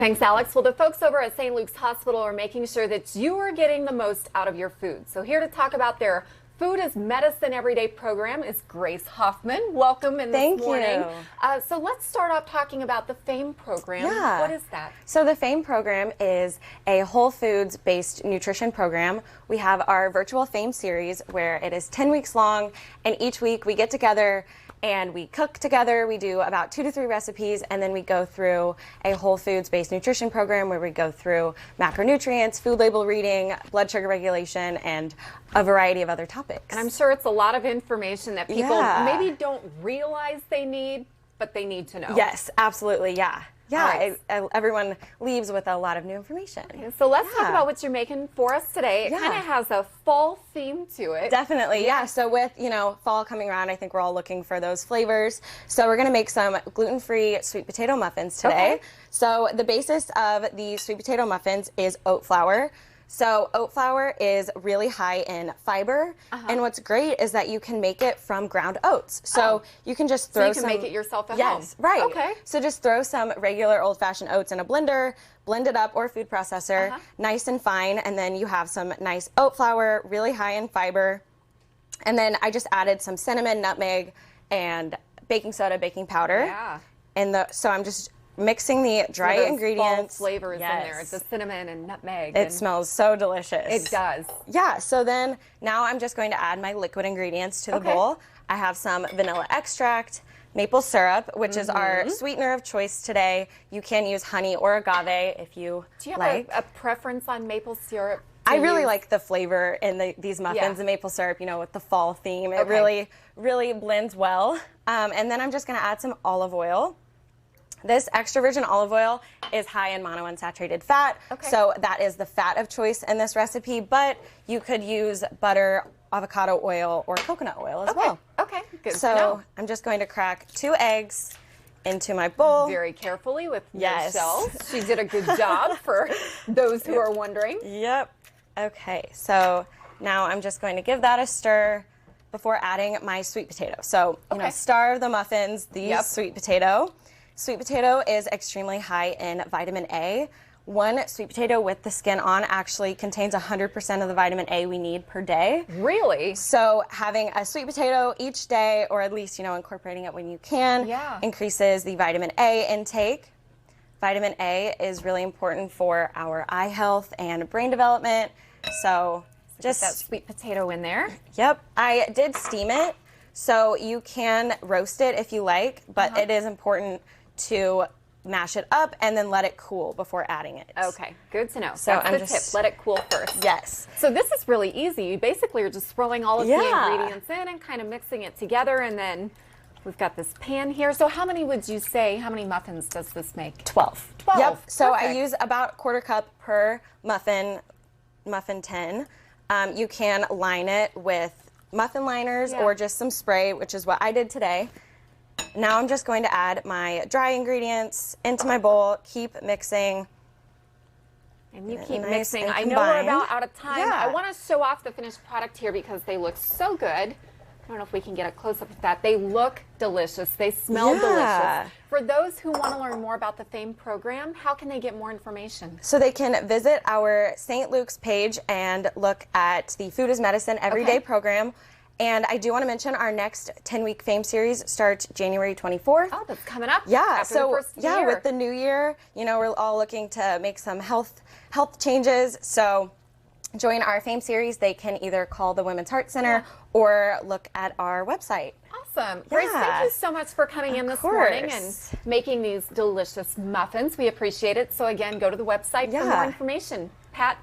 Thanks, Alex. Well, the folks over at St. Luke's Hospital are making sure that you are getting the most out of your food. So here to talk about their Food is Medicine Everyday program is Grace Hoffman. Welcome in this morning. So let's start off talking about the FAME program. Yeah. What is that? So the FAME program is a whole foods-based nutrition program. We have our virtual FAME series where it is 10 weeks long, and each week we get together and we cook together. We do about 2 to 3 recipes, and then we go through a whole foods-based nutrition program where we go through macronutrients, food label reading, blood sugar regulation, and a variety of other topics. And I'm sure it's a lot of information that people maybe don't realize they need, but they need to know. Yes, absolutely, yeah. Yeah, Right. everyone leaves with a lot of new information. Okay, so let's talk about what you're making for us today. It kind of has a fall theme to it. Definitely, yeah. So with, fall coming around, I think we're all looking for those flavors. So we're going to make some gluten-free sweet potato muffins today. Okay. So the basis of the sweet potato muffins is oat flour. So oat flour is really high in fiber, and what's great is that you can make it from ground oats. So you can just throw so you can make it yourself at home. Yes, right. Okay. So just throw some regular old-fashioned oats in a blender, blend it up, or food processor, nice and fine, and then you have some nice oat flour, really high in fiber. And then I just added some cinnamon, nutmeg, and baking soda, baking powder. Yeah. So I'm just mixing the dry ingredients. Fall flavors in there, the cinnamon and nutmeg. It smells so delicious. It does. Yeah, so then now I'm just going to add my liquid ingredients to the bowl. I have some vanilla extract, maple syrup, which is our sweetener of choice today. You can use honey or agave if you like. Do you have a preference on maple syrup? I really like the flavor in these muffins, the maple syrup, with the fall theme. It really blends well. And then I'm just going to add some olive oil. This extra virgin olive oil is high in monounsaturated fat, so that is the fat of choice in this recipe, but you could use butter, avocado oil, or coconut oil as well. Okay, good So to know. I'm just going to crack 2 eggs into my bowl. Very carefully with Michelle. She did a good job for those who are wondering. Yep. Okay, so now I'm just going to give that a stir before adding my sweet potato. So, star of the muffins, the sweet potato. Sweet potato is extremely high in vitamin A. One sweet potato with the skin on actually contains 100% of the vitamin A we need per day. Really? So having a sweet potato each day, or at least, incorporating it when you can, increases the vitamin A intake. Vitamin A is really important for our eye health and brain development. So just get that sweet potato in there. Yep. I did steam it, so you can roast it if you like, but it is important to mash it up and then let it cool before adding it. Okay, good to know. So That's the tip. Let it cool first. Yes. So this is really easy. You basically are just throwing all of the ingredients in and kind of mixing it together, and then we've got this pan here. So how many would you say, how many muffins does this make? 12. 12. Yep. So Perfect. I use about 1/4 cup per muffin tin. You can line it with muffin liners or just some spray, which is what I did today. Now I'm just going to add my dry ingredients into my bowl, keep mixing. And you keep mixing. I know we're about out of time. I want to show off the finished product here because they look so good. I don't know if we can get a close-up of that. They look delicious. They smell delicious. For those who want to learn more about the FAME program, how can they get more information? So they can visit our St. Luke's page and look at the Food is Medicine Everyday program. And I do want to mention our next 10-week FAME series starts January 24th. Oh, that's coming up. Yeah, after the first year. with the new year, we're all looking to make some health changes. So join our FAME series. They can either call the Women's Heart Center or look at our website. Awesome. Grace, thank you so much for coming in this morning and making these delicious muffins. We appreciate it. So again, go to the website for more information. Pat?